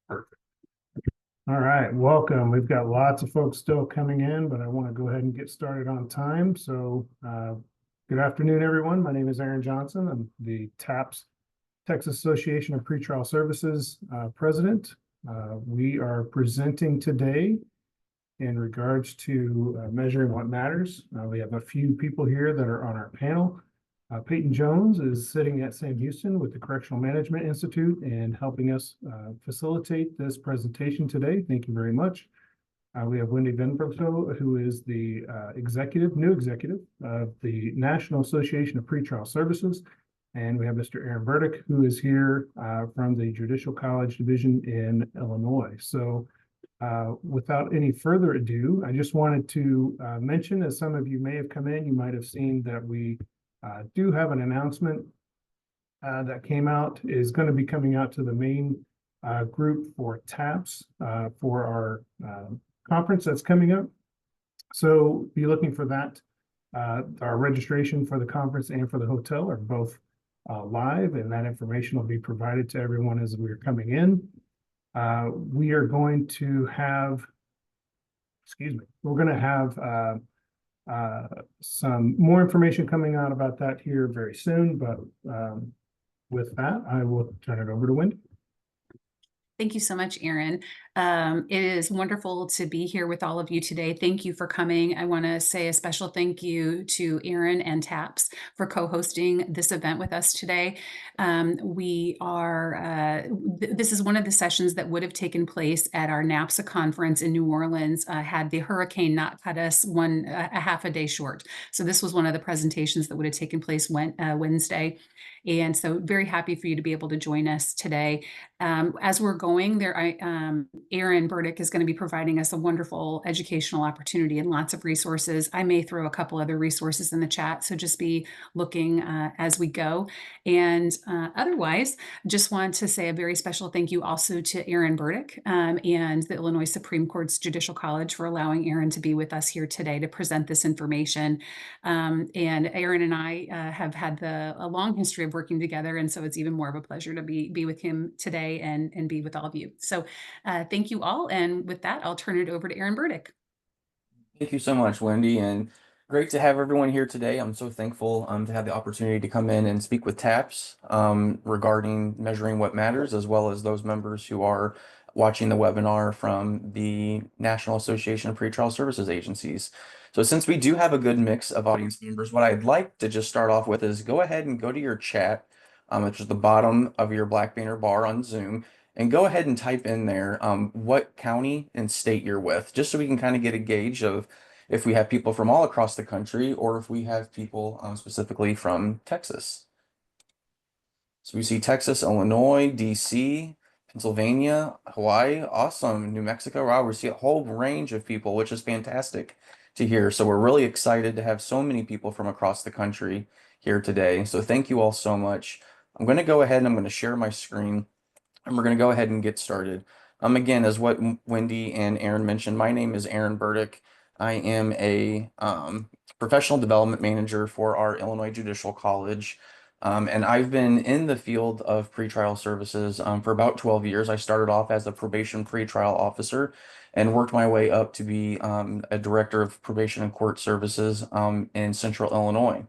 Perfect. All right, welcome. We've got lots of folks still coming in, but I want to go ahead and get started on time. So good afternoon, everyone. My name is Aaron Johnson. I'm the TAPS, Texas Association of Pretrial Services president. We are presenting today in regards to measuring what matters. We have a few people here that are on our panel. Peyton Jones is sitting at Sam Houston with the Correctional Management Institute and helping us facilitate this presentation today. Thank you very much. We have Wendy Venberto, who is the new executive of the National Association of Pretrial Services. And we have Mr. Aaron Burdick, who is here from the Judicial College Division in Illinois. So without any further ado, I just wanted to mention, as some of you may have come in, you might have seen that we do have an announcement that came out, is going to be coming out to the main group for TAPS for our conference that's coming up. So be looking for that. Our registration for the conference and for the hotel are both live, and that information will be provided to everyone as we're coming in. We are going to have, we're going to have some more information coming out about that here very soon, but with that, I will turn it over to Wendy. Thank you so much, Aaron. It is wonderful to be here with all of you today. Thank you for coming. I want to say a special thank you to Aaron and TAPS for co-hosting this event with us today. This is one of the sessions that would have taken place at our NAPSA conference in New Orleans had the hurricane not cut us a half a day short. So this was one of the presentations that would have taken place Wednesday. And so very happy for you to be able to join us today. As we're going there, Aaron Burdick is going to be providing us a wonderful educational opportunity and lots of resources. I may throw a couple other resources in the chat, so just be looking as we go. And otherwise, just want to say a very special thank you also to Aaron Burdick and the Illinois Supreme Court's Judicial College for allowing Aaron to be with us here today to present this information. And Aaron and I have had a long history of working together, and so it's even more of a pleasure to be with him today and be with all of you. So thank you all, and with that, I'll turn it over to Aaron Burdick. Thank you so much, Wendy, and great to have everyone here today. I'm so thankful to have the opportunity to come in and speak with TAPS regarding measuring what matters, as well as those members who are watching the webinar from the National Association of Pretrial Services Agencies. So since we do have a good mix of audience members, what I'd like to just start off with is go ahead and go to your chat, which is the bottom of your black banner bar on Zoom, and go ahead and type in there what county and state you're with, just so we can kind of get a gauge of if we have people from all across the country or if we have people specifically from Texas. So we see Texas, Illinois, DC, Pennsylvania, Hawaii, awesome, New Mexico. Wow, we see a whole range of people, which is fantastic to hear. So we're really excited to have so many people from across the country here today. So thank you all so much. I'm going to go ahead and I'm going to share my screen, and we're going to go ahead and get started. Again, as what Wendy and Aaron mentioned, my name is Aaron Burdick. I am a professional development manager for our Illinois Judicial College. And I've been in the field of pretrial services for about 12 years. I started off as a probation pretrial officer and worked my way up to be a director of probation and court services in Central Illinois.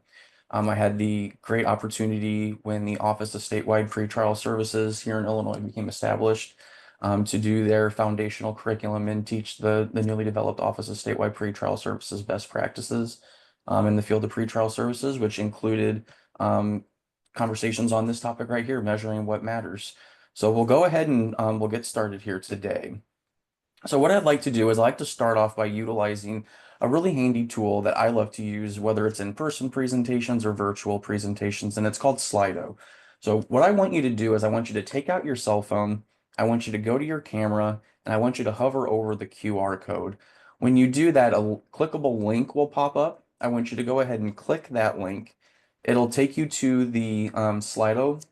I had the great opportunity when the Office of Statewide Pretrial Services here in Illinois became established to do their foundational curriculum and teach the newly developed Office of Statewide Pretrial Services best practices in the field of pretrial services, which included conversations on this topic right here, measuring what matters. So we'll go ahead and we'll get started here today. So what I'd like to do is I'd like to start off by utilizing a really handy tool that I love to use, whether it's in-person presentations or virtual presentations, and it's called Slido. So what I want you to do is I want you to take out your cell phone, I want you to go to your camera, and I want you to hover over the QR code. When you do that, a clickable link will pop up. I want you to go ahead and click that link. It'll take you to the Slido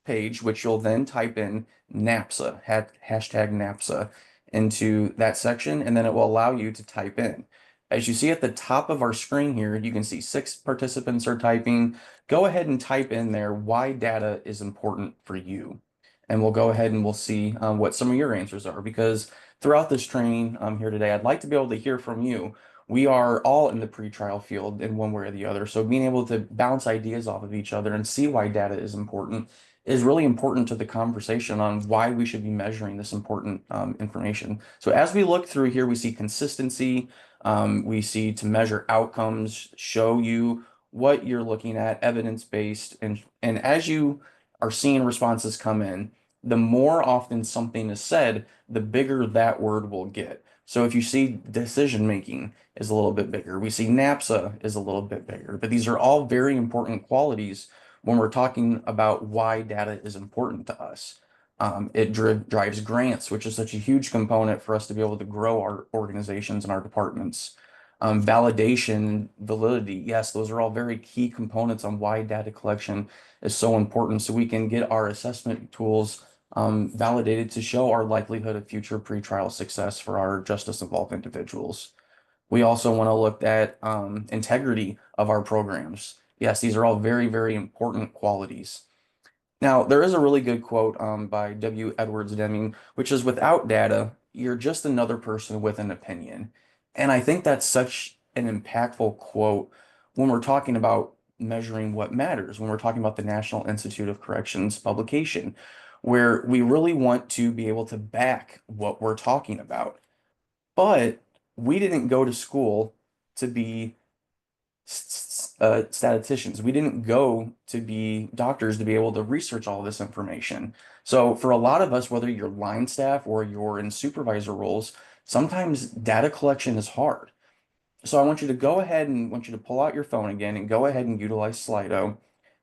page, which you'll then type in NAPSA, hashtag NAPSA, into that section, and then it will allow you to type in. As you see at the top of our screen here, you can see 6 participants are typing. Go ahead and type in there why data is important for you. and we'll go ahead and we'll see what some of your answers are. Because throughout this training here today, I'd like to be able to hear from you. We are all in the pretrial field in one way or the other. So being able to bounce ideas off of each other and see why data is important is really important to the conversation on why we should be measuring this important information. So as we look through here, we see consistency, we see to measure outcomes, show you what you're looking at, evidence-based, and as you are seeing responses come in, the more often something is said, the bigger that word will get. So if you see decision making is a little bit bigger, we see NAPSA is a little bit bigger, but these are all very important qualities when we're talking about why data is important to us. It drives grants, which is such a huge component for us to be able to grow our organizations and our departments. Validation, validity, yes, those are all very key components on why data collection is so important, so we can get our assessment tools validated to show our likelihood of future pretrial success for our justice-involved individuals. We also want to look at integrity of our programs. Yes, these are all very, very important qualities. Now, there is a really good quote by W. Edwards Deming, which is, without data, you're just another person with an opinion. And I think that's such an impactful quote when we're talking about measuring what matters, when we're talking about the National Institute of Corrections publication, where we really want to be able to back what we're talking about. But we didn't go to school to be statisticians. We didn't go to be doctors to be able to research all this information. So for a lot of us, whether you're line staff or you're in supervisor roles, sometimes data collection is hard. So I want you to go ahead and want you to pull out your phone again and go ahead and utilize Slido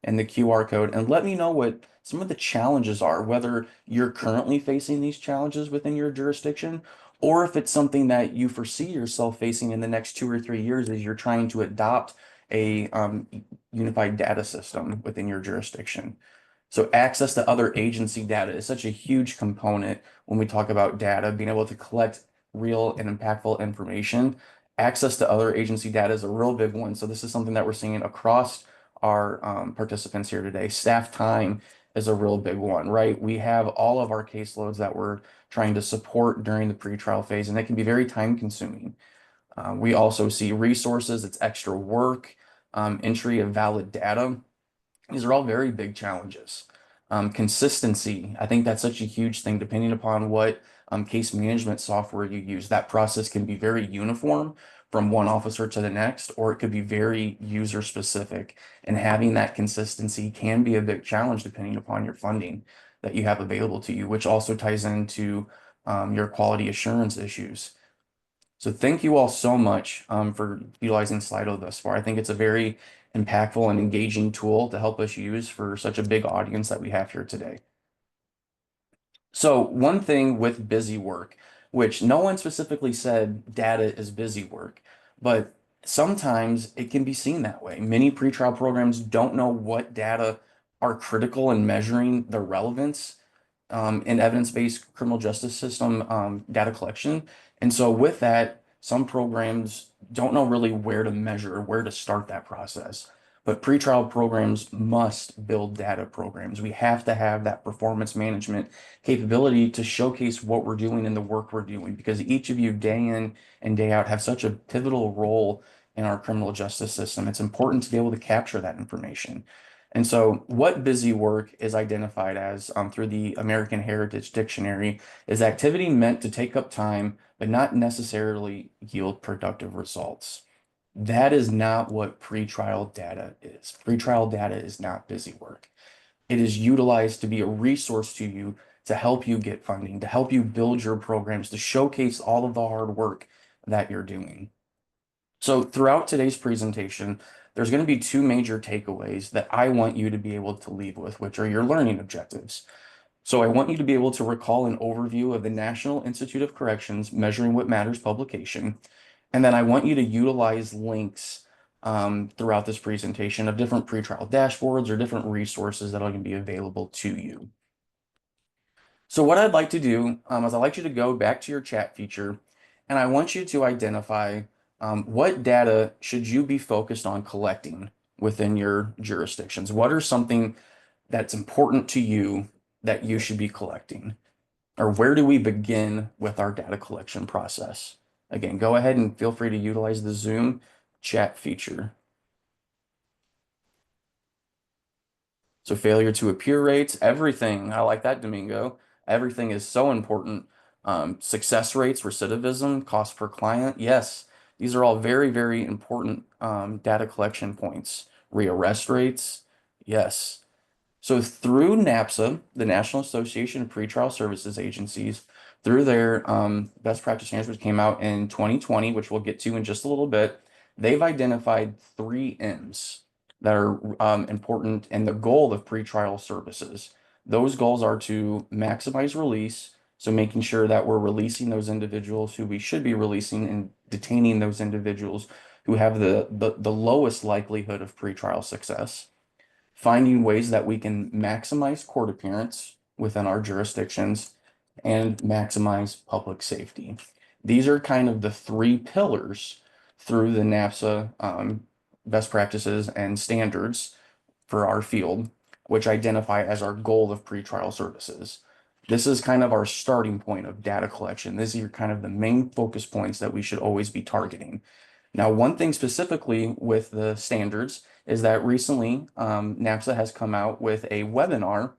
and the QR code and let me know what some of the challenges are, whether you're currently facing these challenges within your jurisdiction, or if it's something that you foresee yourself facing in the next 2 or 3 years as you're trying to adopt a unified data system within your jurisdiction. So access to other agency data is such a huge component when we talk about data, being able to collect real and impactful information. Access to other agency data is a real big one. So this is something that we're seeing across our participants here today. Staff time is a real big one, right? We have all of our caseloads that we're trying to support during the pretrial phase, and it can be very time consuming. We also see resources, it's extra work, entry of valid data. These are all very big challenges. Consistency, I think that's such a huge thing, depending upon what case management software you use. That process can be very uniform from one officer to the next, or it could be very user specific. And having that consistency can be a big challenge depending upon your funding that you have available to you, which also ties into your quality assurance issues. So thank you all so much for utilizing Slido thus far. I think it's a very impactful and engaging tool to help us use for such a big audience that we have here today. So one thing with busy work, which no one specifically said data is busy work, but sometimes it can be seen that way. Many pretrial programs don't know what data are critical in measuring their relevance in evidence-based criminal justice system data collection. And so with that, some programs don't know really where to measure, where to start that process. But pretrial programs must build data programs. We have to have that performance management capability to showcase what we're doing and the work we're doing, because each of you day in and day out have such a pivotal role in our criminal justice system. It's important to be able to capture that information. And so what busy work is identified as through the American Heritage Dictionary is activity meant to take up time, but not necessarily yield productive results. That is not what pretrial data is. Pretrial data is not busy work. It is utilized to be a resource to you to help you get funding, to help you build your programs, to showcase all of the hard work that you're doing. So throughout today's presentation, there's going to be two major takeaways that I want you to be able to leave with, which are your learning objectives. So I want you to be able to recall an overview of the National Institute of Corrections Measuring What Matters publication. And then I want you to utilize links throughout this presentation of different pretrial dashboards or different resources that are going to be available to you. So what I'd like to do is I'd like you to go back to your chat feature, and I want you to identify what data should you be focused on collecting within your jurisdictions. What are something that's important to you that you should be collecting? Or where do we begin with our data collection process? Again, go ahead and feel free to utilize the Zoom chat feature. So failure to appear rates, everything. I like that, Domingo. Everything is so important. Success rates, recidivism, cost per client. Yes, these are all very, very important data collection points. Rearrest rates. Yes. So through NAPSA, the National Association of Pretrial Services Agencies, through their best practice standards, which came out in 2020, which we'll get to in just a little bit, they've identified 3 M's that are important in the goal of pretrial services. Those goals are to maximize release, so making sure that we're releasing those individuals who we should be releasing and detaining those individuals who have the lowest likelihood of pretrial success. Finding ways that we can maximize court appearance within our jurisdictions and maximize public safety. These are kind of the 3 pillars through the NAPSA best practices and standards for our field, which identify as our goal of pretrial services. This is kind of our starting point of data collection. These are kind of the main focus points that we should always be targeting. Now, one thing specifically with the standards is that recently NAPSA has come out with a webinar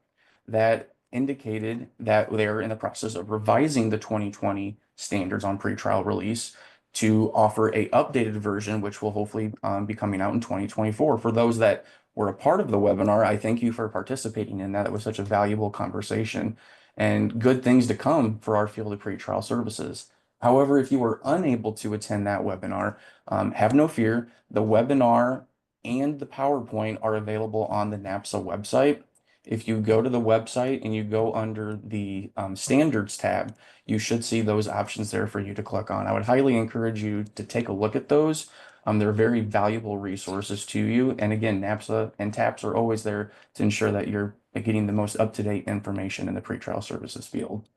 that indicated that they're in the process of revising the 2020 standards on pretrial release to offer a updated version, which will hopefully be coming out in 2024. For those that were a part of the webinar, I thank you for participating in that. It was such a valuable conversation and good things to come for our field of pretrial services. However, if you were unable to attend that webinar, have no fear. The webinar and the PowerPoint are available on the NAPSA website. If you go to the website and you go under the standards tab, you should see those options there for you to click on. I would highly encourage you to take a look at those. They're very valuable resources to you. And again, NAPSA and TAPS are always there to ensure that you're getting the most up-to-date information in the pretrial services field.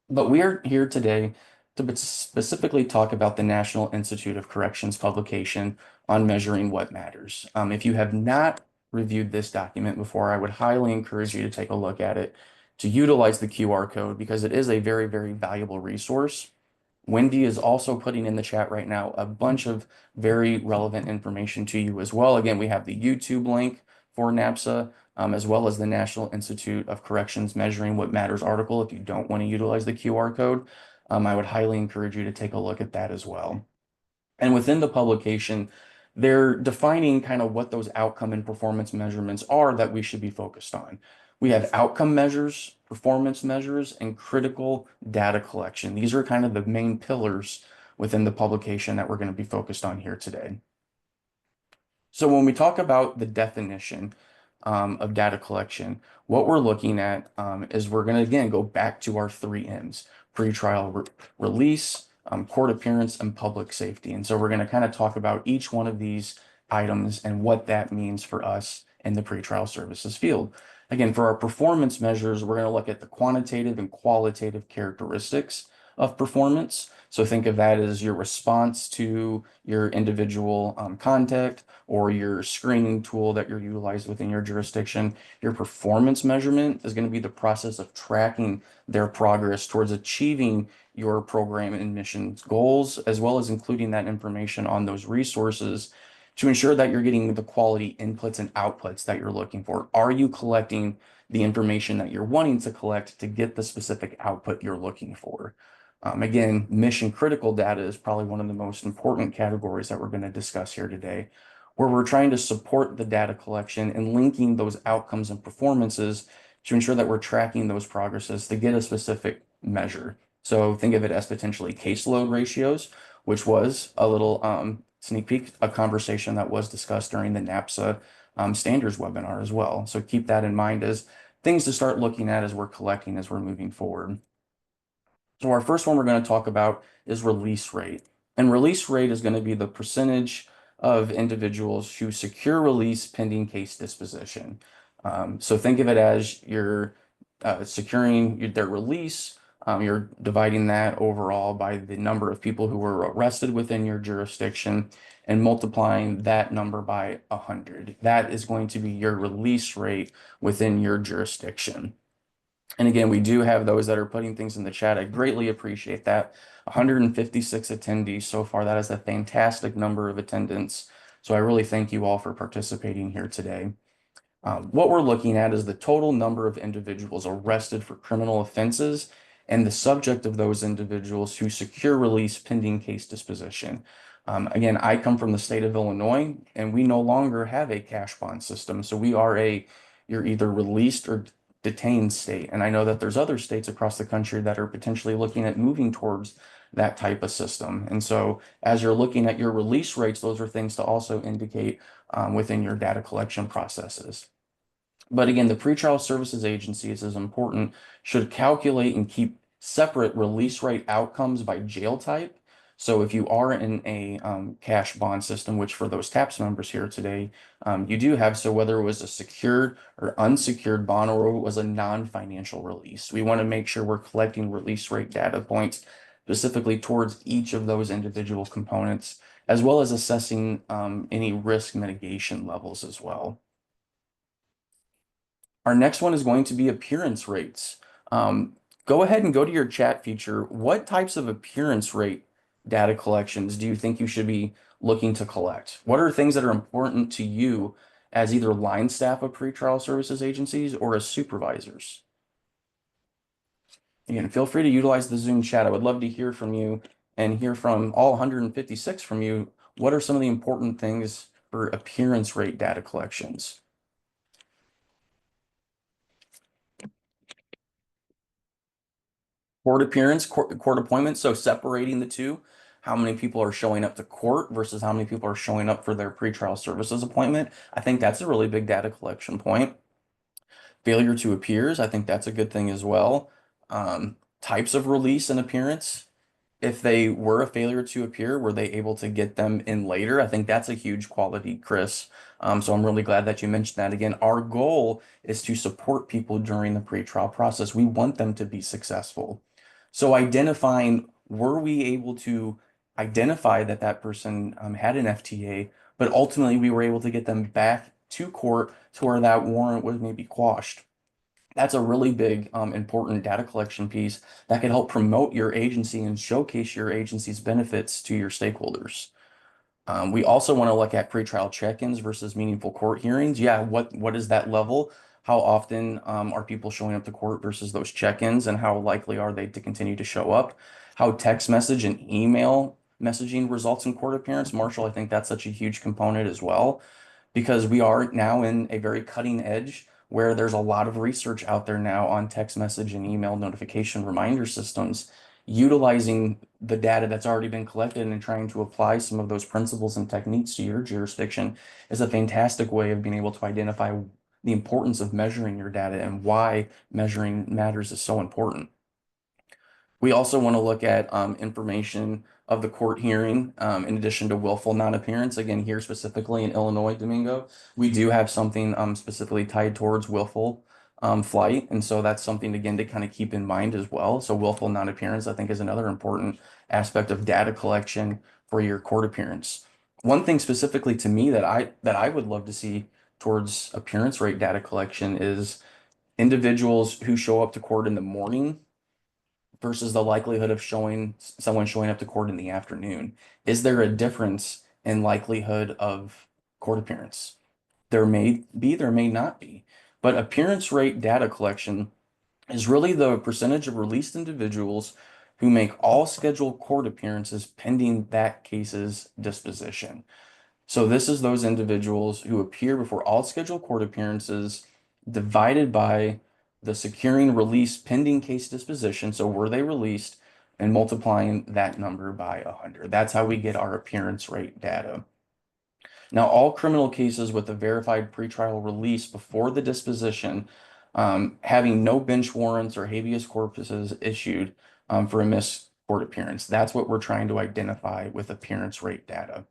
But we are here today to specifically talk about the National Institute of Corrections publication on measuring what matters. If you have not reviewed this document before, I would highly encourage you to take a look at it, to utilize the QR code, because it is a very, very valuable resource. Wendy is also putting in the chat right now a bunch of very relevant information to you as well. Again, we have the YouTube link for NAPSA, as well as the National Institute of Corrections Measuring What Matters article. If you don't want to utilize the QR code, I would highly encourage you to take a look at that as well. And within the publication, they're defining kind of what those outcome and performance measurements are that we should be focused on. We have outcome measures, performance measures, and critical data collection. These are kind of the main pillars within the publication that we're going to be focused on here today. So when we talk about the definition of data collection, what we're looking at is we're going to, again, go back to our 3 M's: pretrial release, court appearance, and public safety. And so we're going to kind of talk about each one of these items and what that means for us in the pretrial services field. Again, for our performance measures, we're going to look at the quantitative and qualitative characteristics of performance. So think of that as your response to your individual contact or your screening tool that you're utilized within your jurisdiction. Your performance measurement is going to be the process of tracking their progress towards achieving your program and mission goals, as well as including that information on those resources to ensure that you're getting the quality inputs and outputs that you're looking for. Are you collecting the information that you're wanting to collect to get the specific output you're looking for? Again, mission critical data is probably one of the most important categories that we're going to discuss here today, where we're trying to support the data collection and linking those outcomes and performances to ensure that we're tracking those progresses to get a specific measure. So think of it as potentially caseload ratios, which was a little sneak peek, a conversation that was discussed during the NAPSA standards webinar as well. So keep that in mind as things to start looking at as we're collecting, as we're moving forward. So our first one we're going to talk about is release rate. And release rate is going to be the percentage of individuals who secure release pending case disposition. So think of it as you're securing their release. You're dividing that overall by the number of people who were arrested within your jurisdiction and multiplying that number by 100. That is going to be your release rate within your jurisdiction. And again, we do have those that are putting things in the chat. I greatly appreciate that. 156 attendees so far. That is a fantastic number of attendance. So I really thank you all for participating here today. What we're looking at is the total number of individuals arrested for criminal offenses and the subject of those individuals who secure release pending case disposition. Again, I come from the state of Illinois, and we no longer have a cash bond system. So we are you're either released or detained state. And I know that there's other states across the country that are potentially looking at moving towards that type of system. And so as you're looking at your release rates, those are things to also indicate within your data collection processes. But again, the pretrial services agencies is important, should calculate and keep separate release rate outcomes by jail type. So if you are in a cash bond system, which for those TAPS members here today, you do have, so whether it was a secured or unsecured bond or it was a non-financial release, we want to make sure we're collecting release rate data points specifically towards each of those individual components, as well as assessing any risk mitigation levels as well. Our next one is going to be appearance rates. Go ahead and go to your chat feature. What types of appearance rate data collections do you think you should be looking to collect? What are things that are important to you as either line staff of pretrial services agencies or as supervisors? Again, feel free to utilize the Zoom chat. I would love to hear from you and hear from all 156 from you. What are some of the important things for appearance rate data collections? Court appearance, court appointments. So separating the two, how many people are showing up to court versus how many people are showing up for their pretrial services appointment. I think that's a really big data collection point. Failure to appears, I think that's a good thing as well. Types of release and appearance. If they were a failure to appear, were they able to get them in later? I think that's a huge quality, Chris. So I'm really glad that you mentioned that again. Our goal is to support people during the pretrial process. We want them to be successful. So identifying, were we able to identify that that person had an FTA, but ultimately we were able to get them back to court to where that warrant was maybe quashed. That's a really big, important data collection piece that can help promote your agency and showcase your agency's benefits to your stakeholders. We also want to look at pretrial check-ins versus meaningful court hearings. Yeah, what is that level? How often are people showing up to court versus those check-ins, and how likely are they to continue to show up? How text message and email messaging results in court appearance. Marshall, I think that's such a huge component as well, because we are now in a very cutting edge where there's a lot of research out there now on text message and email notification reminder systems, utilizing the data that's already been collected and trying to apply some of those principles and techniques to your jurisdiction is a fantastic way of being able to identify the importance of measuring your data and why measuring matters is so important. We also want to look at information of the court hearing in addition to willful non-appearance. Again, here specifically in Illinois, Domingo, we do have something specifically tied towards willful flight. And so that's something, again, to kind of keep in mind as well. So willful non-appearance, I think, is another important aspect of data collection for your court appearance. One thing specifically to me that I would love to see towards appearance rate data collection is individuals who show up to court in the morning versus the likelihood of someone showing up to court in the afternoon. Is there a difference in likelihood of court appearance? There may be, there may not be. But appearance rate data collection is really the percentage of released individuals who make all scheduled court appearances pending that case's disposition. So this is those individuals who appear before all scheduled court appearances divided by the securing release pending case disposition. So were they released, and multiplying that number by 100. That's how we get our appearance rate data. Now, all criminal cases with a verified pretrial release before the disposition, having no bench warrants or habeas corpuses issued for a missed court appearance. That's what we're trying to identify with appearance rate data.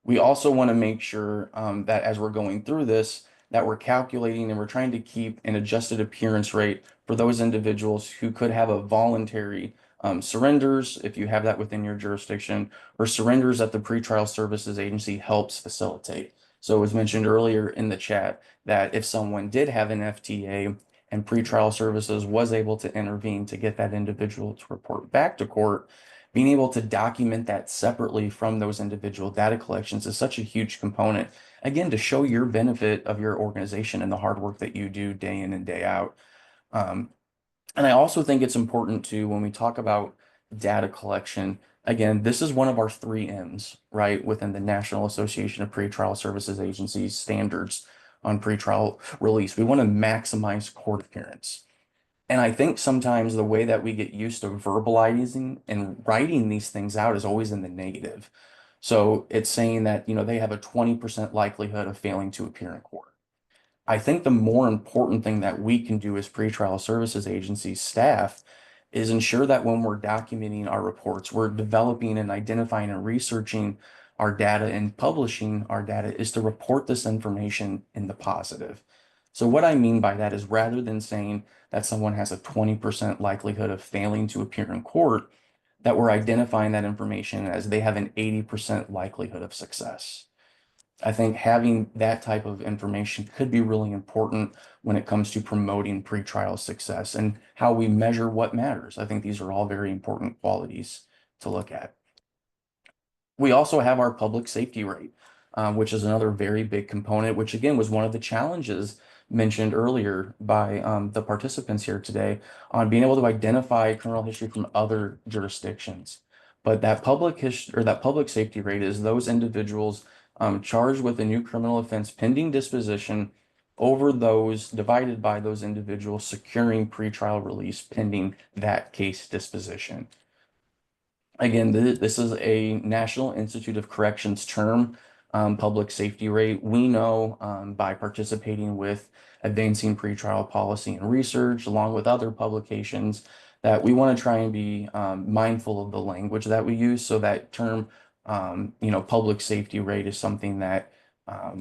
We also want to make sure that as we're going through this, that we're calculating and we're trying to keep an adjusted appearance rate for those individuals who could have a voluntary surrenders, if you have that within your jurisdiction, or surrenders that the pretrial services agency helps facilitate. So it was mentioned earlier in the chat that if someone did have an FTA and pretrial services was able to intervene to get that individual to report back to court, being able to document that separately from those individual data collections is such a huge component, again, to show your benefit of your organization and the hard work that you do day in and day out. And I also think it's important to, when we talk about data collection, again, this is one of our 3 M's, right, within the National Association of Pretrial Services Agencies standards on pretrial release. We want to maximize court appearance. And I think sometimes the way that we get used to verbalizing and writing these things out is always in the negative. So it's saying that, they have a 20% likelihood of failing to appear in court. I think the more important thing that we can do as pretrial services agency staff is ensure that when we're documenting our reports, we're developing and identifying and researching our data and publishing our data is to report this information in the positive. So what I mean by that is rather than saying that someone has a 20% likelihood of failing to appear in court, that we're identifying that information as they have an 80% likelihood of success. I think having that type of information could be really important when it comes to promoting pretrial success and how we measure what matters. I think these are all very important qualities to look at. We also have our public safety rate, which is another very big component, which again was one of the challenges mentioned earlier by the participants here today on being able to identify criminal history from other jurisdictions. But that public history or that public safety rate is those individuals charged with a new criminal offense pending disposition over those divided by those individuals securing pretrial release pending that case disposition. Again, this is a National Institute of Corrections term, public safety rate. We know by participating with Advancing Pretrial Policy and Research, along with other publications, that we want to try and be mindful of the language that we use. So that term, public safety rate is something that,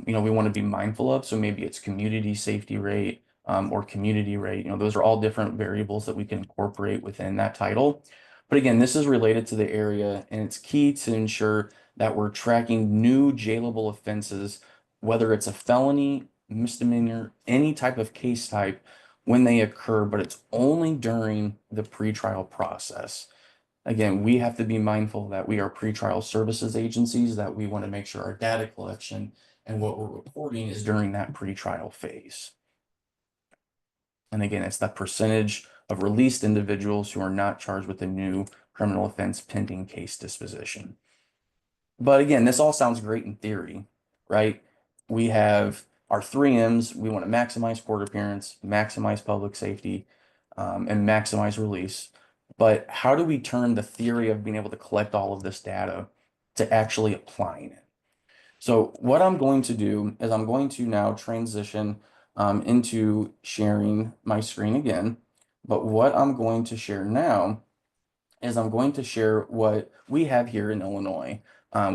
we want to be mindful of. So maybe it's community safety rate or community rate. Those are all different variables that we can incorporate within that title. But again, this is related to the area, and it's key to ensure that we're tracking new jailable offenses, whether it's a felony, misdemeanor, any type of case type when they occur, but it's only during the pretrial process. Again, we have to be mindful that we are pretrial services agencies, that we want to make sure our data collection and what we're reporting is during that pretrial phase. And again, it's that percentage of released individuals who are not charged with a new criminal offense pending case disposition. But again, this all sounds great in theory, right? We have our 3 M's. We want to maximize court appearance, maximize public safety, and maximize release. But how do we turn the theory of being able to collect all of this data to actually applying it? So what I'm going to do is I'm going to now transition into sharing my screen again. But what I'm going to share now is I'm going to share what we have here in Illinois,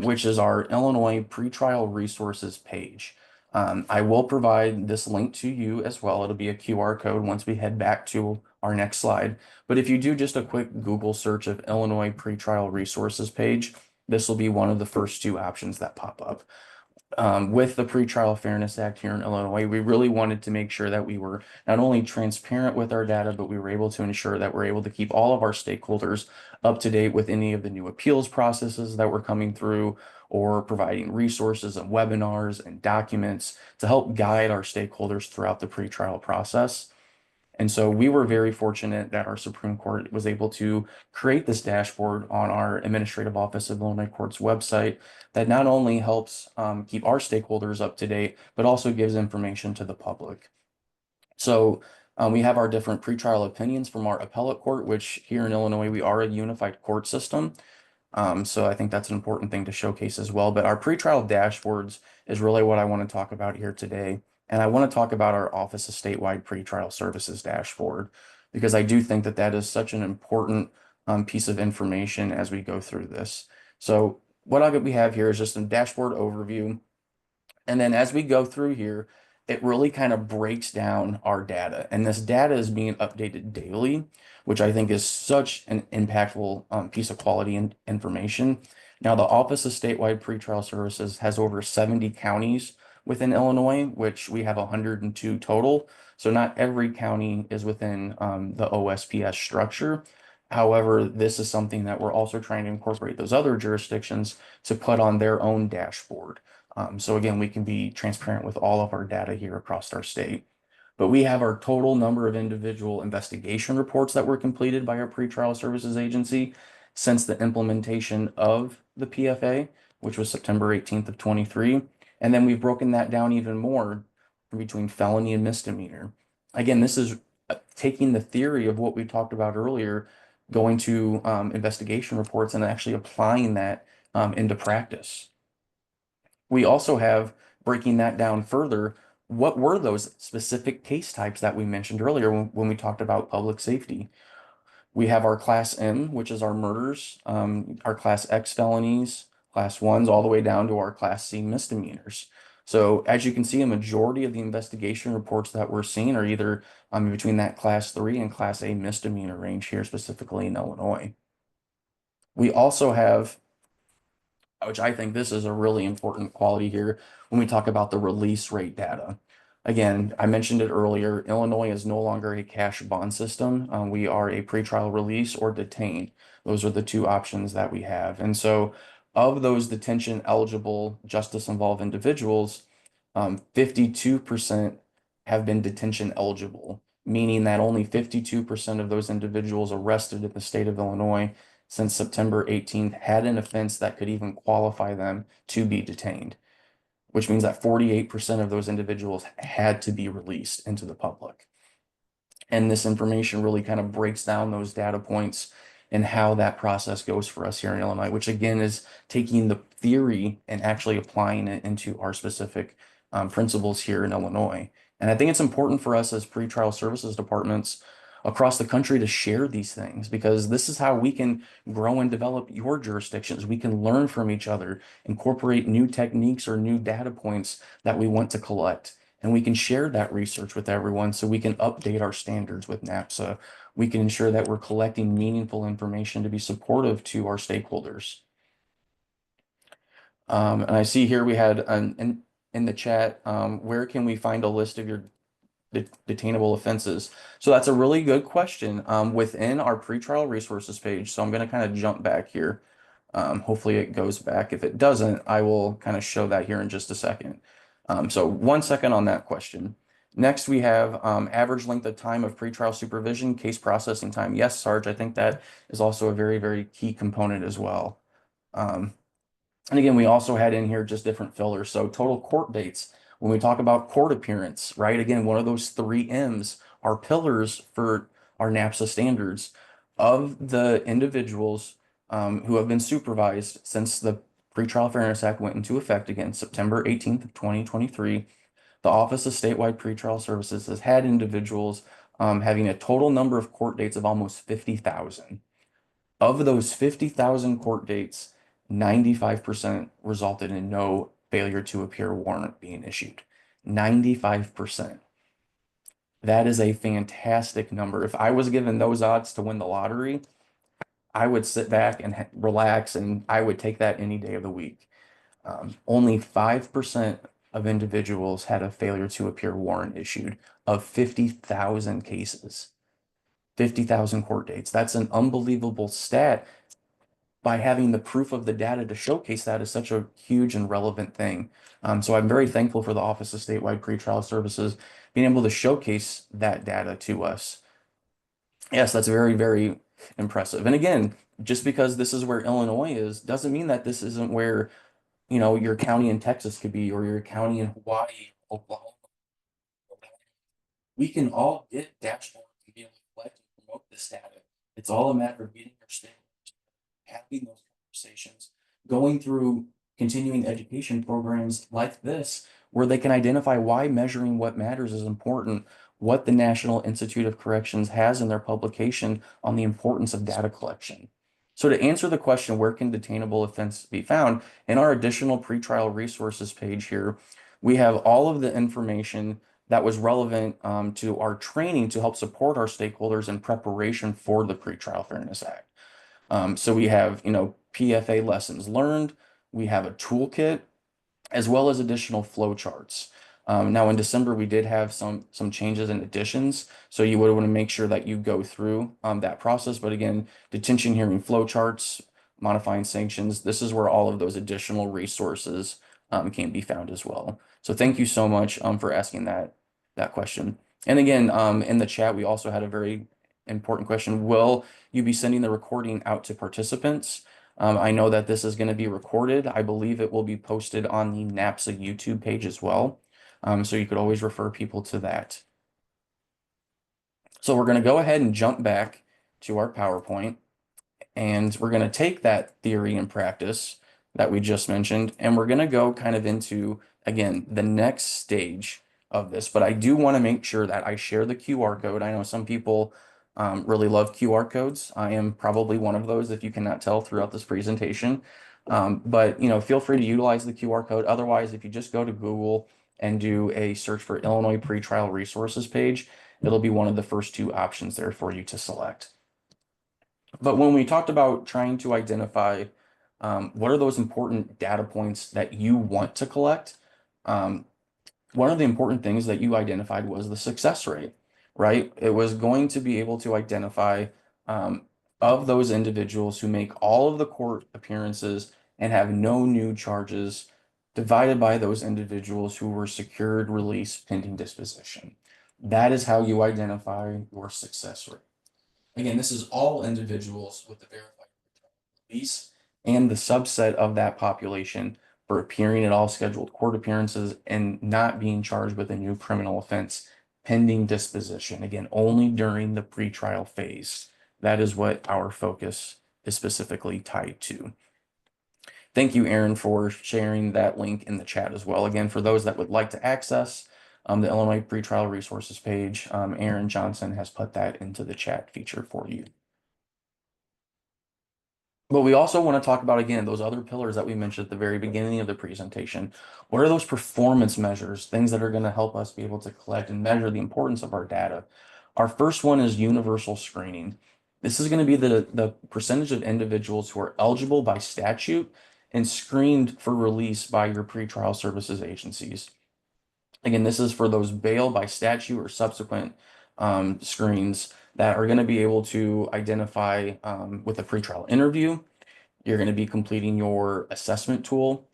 which is our Illinois Pretrial Resources page. I will provide this link to you as well. It'll be a QR code once we head back to our next slide. But if you do just a quick Google search of Illinois Pretrial Resources page, this will be one of the first 2 options that pop up. With the Pretrial Fairness Act here in Illinois, we really wanted to make sure that we were not only transparent with our data, but we were able to ensure that we're able to keep all of our stakeholders up to date with any of the new appeals processes that were coming through, or providing resources and webinars and documents to help guide our stakeholders throughout the pretrial process. And so we were very fortunate that our Supreme Court was able to create this dashboard on our Administrative Office of Illinois Courts website that not only helps keep our stakeholders up to date, but also gives information to the public. So we have our different pretrial opinions from our appellate court, which here in Illinois, we are a unified court system. So I think that's an important thing to showcase as well. But our pretrial dashboards is really what I want to talk about here today. And I want to talk about our Office of Statewide Pretrial Services dashboard, because I do think that that is such an important piece of information as we go through this. So what we have here is just a dashboard overview. And then as we go through here, it really kind of breaks down our data. And this data is being updated daily, which I think is such an impactful piece of quality information. Now, the Office of Statewide Pretrial Services has over 70 counties within Illinois, which we have 102 total. So not every county is within the OSPS structure. However, this is something that we're also trying to incorporate those other jurisdictions to put on their own dashboard. So again, we can be transparent with all of our data here across our state. But we have our total number of individual investigation reports that were completed by our pretrial services agency since the implementation of the PFA, which was September 18th of 23. And then we've broken that down even more between felony and misdemeanor. Again, this is taking the theory of what we talked about earlier, going to investigation reports and actually applying that into practice. We also have, breaking that down further, what were those specific case types that we mentioned earlier when we talked about public safety? We have our class M, which is our murders, our class X felonies, class ones, all the way down to our class C misdemeanors. So as you can see, a majority of the investigation reports that we're seeing are either between that class 3 and class A misdemeanor range here, specifically in Illinois. We also have, which I think this is a really important quality here when we talk about the release rate data. Again, I mentioned it earlier, Illinois is no longer a cash bond system. We are a pretrial release or detained. Those are the two options that we have. And so of those detention eligible justice involved individuals, 52% have been detention eligible, meaning that only 52% of those individuals arrested in the state of Illinois since September 18th had an offense that could even qualify them to be detained, which means that 48% of those individuals had to be released into the public. And this information really kind of breaks down those data points and how that process goes for us here in Illinois, which again is taking the theory and actually applying it into our specific principles here in Illinois. And I think it's important for us as pretrial services departments across the country to share these things, because this is how we can grow and develop your jurisdictions. We can learn from each other, incorporate new techniques or new data points that we want to collect. And we can share that research with everyone so we can update our standards with NAPSA. We can ensure that we're collecting meaningful information to be supportive to our stakeholders. And I see here we had in the chat, where can we find a list of your detainable offenses? So that's a really good question within our pretrial resources page. So I'm going to kind of jump back here. Hopefully it goes back. If it doesn't, I will kind of show that here in just a second. So 1 second on that question. Next, we have average length of time of pretrial supervision, case processing time. Yes, Sarge, I think that is also a very, very key component as well. And again, we also had in here just different fillers. So total court dates. When we talk about court appearance, right? Again, one of those 3 M's are pillars for our NAPSA standards of the individuals who have been supervised since the Pretrial Fairness Act went into effect again, September 18th of 2023. The Office of Statewide Pretrial Services has had individuals having a total number of court dates of almost 50,000. Of those 50,000 court dates, 95% resulted in no failure to appear warrant being issued. 95%. That is a fantastic number. If I was given those odds to win the lottery, I would sit back and relax, and I would take that any day of the week. Only 5% of individuals had a failure to appear warrant issued of 50,000 cases. 50,000 court dates. That's an unbelievable stat. By having the proof of the data to showcase that is such a huge and relevant thing. So I'm very thankful for the Office of Statewide Pretrial Services being able to showcase that data to us. Yes, that's very, very impressive. And again, just because this is where Illinois is, doesn't mean that this isn't where, you know, your county in Texas could be, or your county in Hawaii, Oklahoma. We can all get dashboards and be able to collect and promote this data. It's all a matter of getting your state, having those conversations, going through continuing education programs like this, where they can identify why measuring what matters is important, what the National Institute of Corrections has in their publication on the importance of data collection. So to answer the question, where can detainable offense be found? In our additional pretrial resources page here, we have all of the information that was relevant to our training to help support our stakeholders in preparation for the Pretrial Fairness Act. So we have, you know, PFA lessons learned, we have a toolkit, as well as additional flow charts. Now in December, we did have some changes and additions, so you would want to make sure that you go through that process. But again, detention hearing flow charts, modifying sanctions, this is where all of those additional resources can be found as well. So thank you so much for asking that question. And again, in the chat, we also had a very important question. Will you be sending the recording out to participants? I know that this is going to be recorded. I believe it will be posted on the NAPSA YouTube page as well. So you could always refer people to that. So we're going to go ahead and jump back to our PowerPoint, and we're going to take that theory and practice that we just mentioned, and we're going to go kind of into, again, the next stage of this. But I do want to make sure that I share the QR code. I know some people really love QR codes. I am probably one of those, if you cannot tell throughout this presentation. But feel free to utilize the QR code. Otherwise, if you just go to Google and do a search for Illinois Pretrial Resources page, it'll be one of the first two options there for you to select. But when we talked about trying to identify what are those important data points that you want to collect, one of the important things that you identified was the success rate, right? It was going to be able to identify of those individuals who make all of the court appearances and have no new charges, divided by those individuals who were secured release pending disposition. That is how you identify your success rate. Again, this is all individuals with the verified release and the subset of that population for appearing at all scheduled court appearances and not being charged with a new criminal offense pending disposition. Again, only during the pretrial phase. That is what our focus is specifically tied to. Thank you, Aaron, for sharing that link in the chat as well. Again, for those that would like to access the Illinois Pretrial Resources page, Aaron Johnson has put that into the chat feature for you. But we also want to talk about, again, those other pillars that we mentioned at the very beginning of the presentation. What are those performance measures, things that are going to help us be able to collect and measure the importance of our data? Our first one is universal screening. This is going to be the percentage of individuals who are eligible by statute and screened for release by your pretrial services agencies. Again, this is for those bail by statute or subsequent screens that are going to be able to identify with a pretrial interview. You're going to be completing your assessment tool,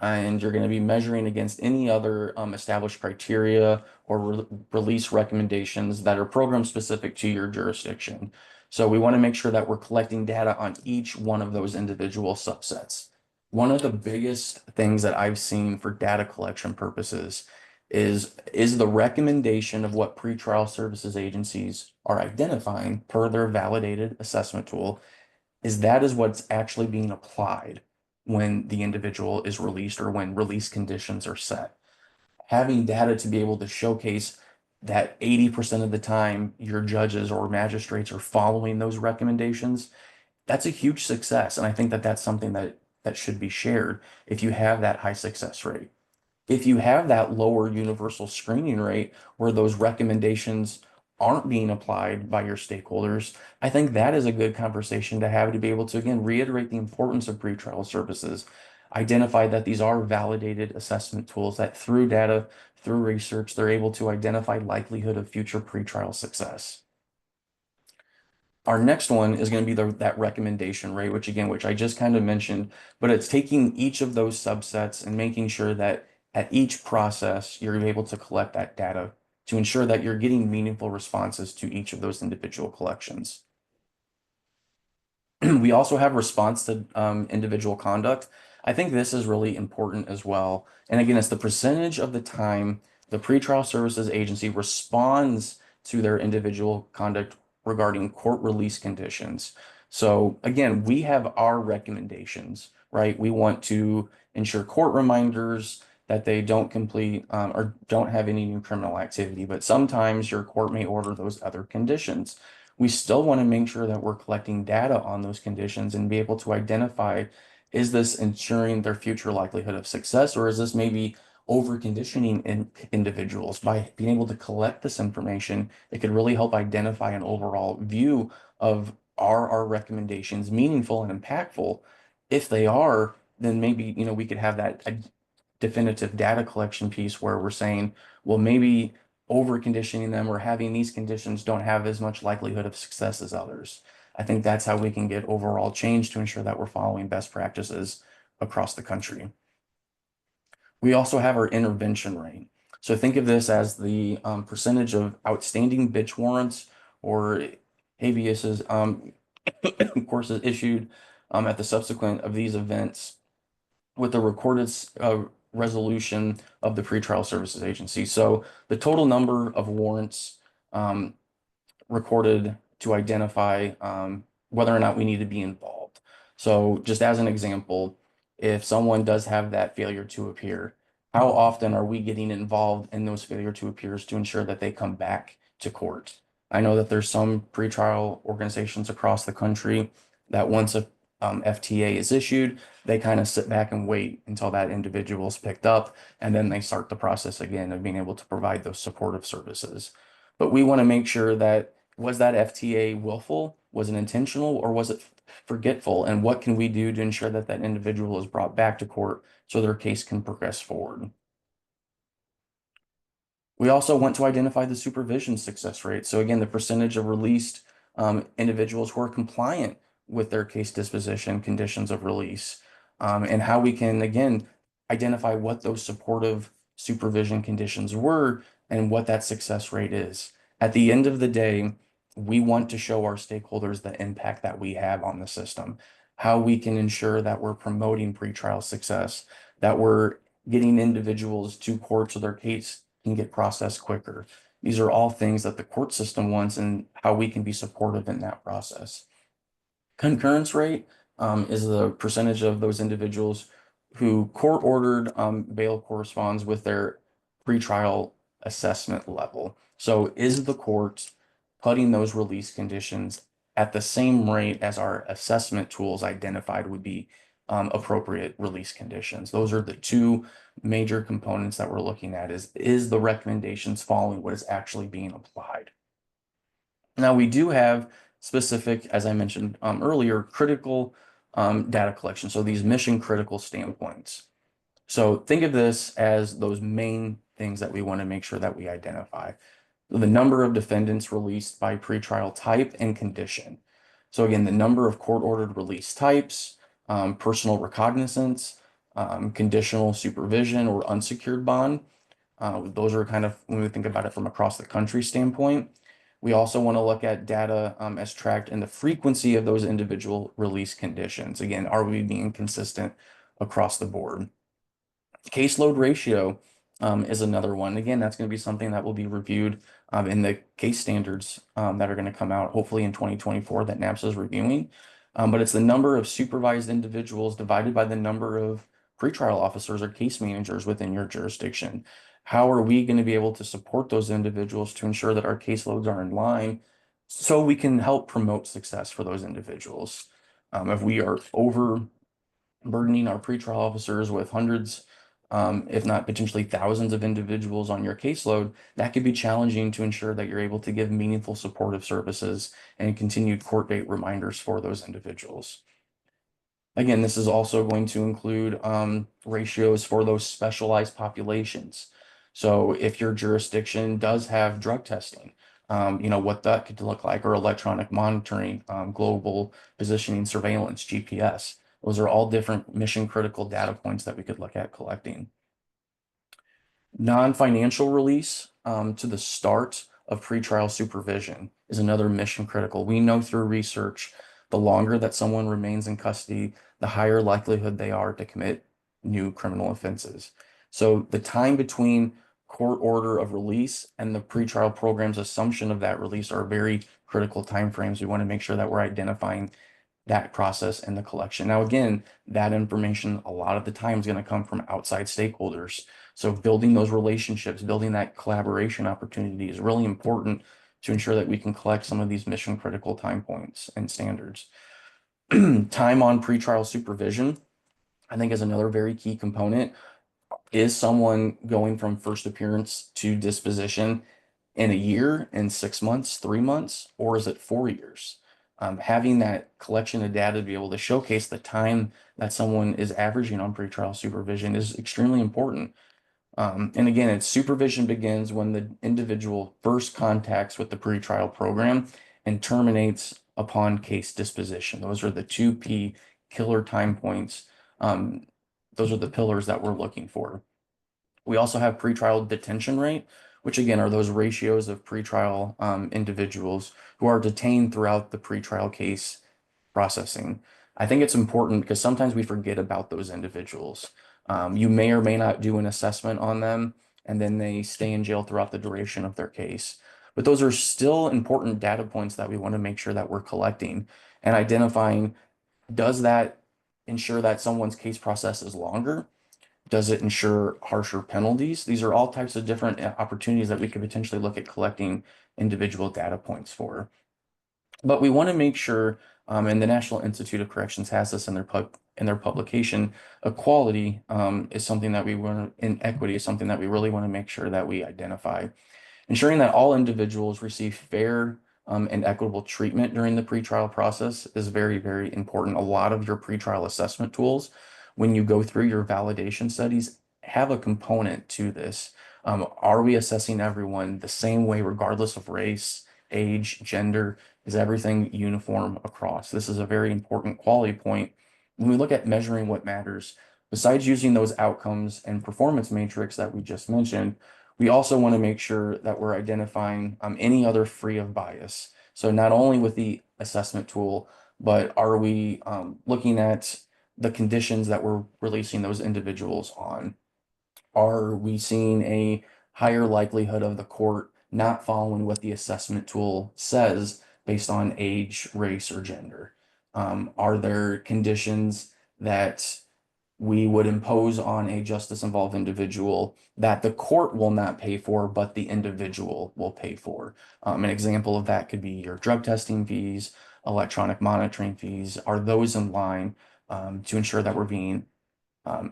and you're going to be measuring against any other established criteria or release recommendations that are program specific to your jurisdiction. So we want to make sure that we're collecting data on each one of those individual subsets. One of the biggest things that I've seen for data collection purposes is the recommendation of what pretrial services agencies are identifying per their validated assessment tool is what's actually being applied when the individual is released or when release conditions are set. Having data to be able to showcase that 80% of the time your judges or magistrates are following those recommendations, that's a huge success. And I think that that's something that should be shared if you have that high success rate. If you have that lower universal screening rate where those recommendations aren't being applied by your stakeholders, I think that is a good conversation to have to be able to, again, reiterate the importance of pretrial services, identify that these are validated assessment tools that through data, through research, they're able to identify likelihood of future pretrial success. Our next one is going to be that recommendation rate, which I just kind of mentioned, but it's taking each of those subsets and making sure that at each process, you're able to collect that data to ensure that you're getting meaningful responses to each of those individual collections. We also have response to individual conduct. I think this is really important as well. And again, it's the percentage of the time the pretrial services agency responds to their individual conduct regarding court release conditions. So again, we have our recommendations, right? We want to ensure court reminders that they don't complete or don't have any new criminal activity, but sometimes your court may order those other conditions. We still want to make sure that we're collecting data on those conditions and be able to identify, is this ensuring their future likelihood of success, or is this maybe over conditioning individuals? By being able to collect this information, it could really help identify an overall view of, are our recommendations meaningful and impactful? If they are, then maybe we could have that definitive data collection piece where we're saying, well, maybe over conditioning them or having these conditions don't have as much likelihood of success as others. I think that's how we can get overall change to ensure that we're following best practices across the country. We also have our intervention rate. So think of this as the percentage of outstanding bitch warrants or habeas courses issued at the subsequent of these events with the recorded resolution of the pretrial services agency. So the total number of warrants recorded to identify whether or not we need to be involved. So just as an example, if someone does have that failure to appear, how often are we getting involved in those failure to appears to ensure that they come back to court? I know that there's some pretrial organizations across the country that once a FTA is issued, they kind of sit back and wait until that individual is picked up, and then they start the process again of being able to provide those supportive services. But we want to make sure that was that FTA willful, was it intentional, or was it forgetful? And what can we do to ensure that that individual is brought back to court so their case can progress forward? We also want to identify the supervision success rate. So again, the percentage of released individuals who are compliant with their case disposition conditions of release, and how we can, again, identify what those supportive supervision conditions were and what that success rate is. At the end of the day, we want to show our stakeholders the impact that we have on the system, how we can ensure that we're promoting pretrial success, that we're getting individuals to court so their case can get processed quicker. These are all things that the court system wants and how we can be supportive in that process. Concurrence rate is the percentage of those individuals who court-ordered bail corresponds with their pretrial assessment level. So is the court putting those release conditions at the same rate as our assessment tools identified would be appropriate release conditions? Those are the two major components that we're looking at is the recommendations following what is actually being applied. Now we do have specific, as I mentioned earlier, critical data collection. So these mission critical standpoints. So think of this as those main things that we want to make sure that we identify. The number of defendants released by pretrial type and condition. So again, the number of court-ordered release types, personal recognizance, conditional supervision or unsecured bond. Those are kind of when we think about it from across the country standpoint. We also want to look at data as tracked in the frequency of those individual release conditions. Again, are we being consistent across the board? Caseload ratio is another one. Again, that's going to be something that will be reviewed in the case standards that are going to come out hopefully in 2024 that NAPSA is reviewing. But it's the number of supervised individuals divided by the number of pretrial officers or case managers within your jurisdiction. How are we going to be able to support those individuals to ensure that our caseloads are in line so we can help promote success for those individuals? If we are overburdening our pretrial officers with hundreds, if not potentially thousands of individuals on your caseload, that could be challenging to ensure that you're able to give meaningful supportive services and continued court date reminders for those individuals. Again, this is also going to include ratios for those specialized populations. So if your jurisdiction does have drug testing, what that could look like, or electronic monitoring, global positioning surveillance, GPS. Those are all different mission critical data points that we could look at collecting. Non-financial release to the start of pretrial supervision is another mission critical. We know through research, the longer that someone remains in custody, the higher likelihood they are to commit new criminal offenses. So the time between court order of release and the pretrial program's assumption of that release are very critical timeframes. We want to make sure that we're identifying that process and the collection. Now, again, that information a lot of the time is going to come from outside stakeholders. So building those relationships, building that collaboration opportunity is really important to ensure that we can collect some of these mission critical time points and standards. Time on pretrial supervision, I think, is another very key component. Is someone going from first appearance to disposition in a year, in 6 months, 3 months, or is it 4 years? Having that collection of data to be able to showcase the time that someone is averaging on pretrial supervision is extremely important. And again, its supervision begins when the individual first contacts with the pretrial program and terminates upon case disposition. Those are the 2P killer time points. Those are the pillars that we're looking for. We also have pretrial detention rate, which again are those ratios of pretrial individuals who are detained throughout the pretrial case processing. I think it's important because sometimes we forget about those individuals. You may or may not do an assessment on them, and then they stay in jail throughout the duration of their case. But those are still important data points that we want to make sure that we're collecting and identifying, does that ensure that someone's case process is longer? Does it ensure harsher penalties? These are all types of different opportunities that we could potentially look at collecting individual data points for. But we want to make sure, and the National Institute of Corrections has this in their publication, equality is something that we want to, in equity is something that we really want to make sure that we identify. Ensuring that all individuals receive fair and equitable treatment during the pretrial process is very, very important. A lot of your pretrial assessment tools, when you go through your validation studies, have a component to this. Are we assessing everyone the same way, regardless of race, age, gender? Is everything uniform across? This is a very important quality point. When we look at measuring what matters, besides using those outcomes and performance matrix that we just mentioned, we also want to make sure that we're identifying any other free of bias. So not only with the assessment tool, but are we looking at the conditions that we're releasing those individuals on? Are we seeing a higher likelihood of the court not following what the assessment tool says based on age, race, or gender? Are there conditions that we would impose on a justice involved individual that the court will not pay for, but the individual will pay for? An example of that could be your drug testing fees, electronic monitoring fees. Are those in line to ensure that we're being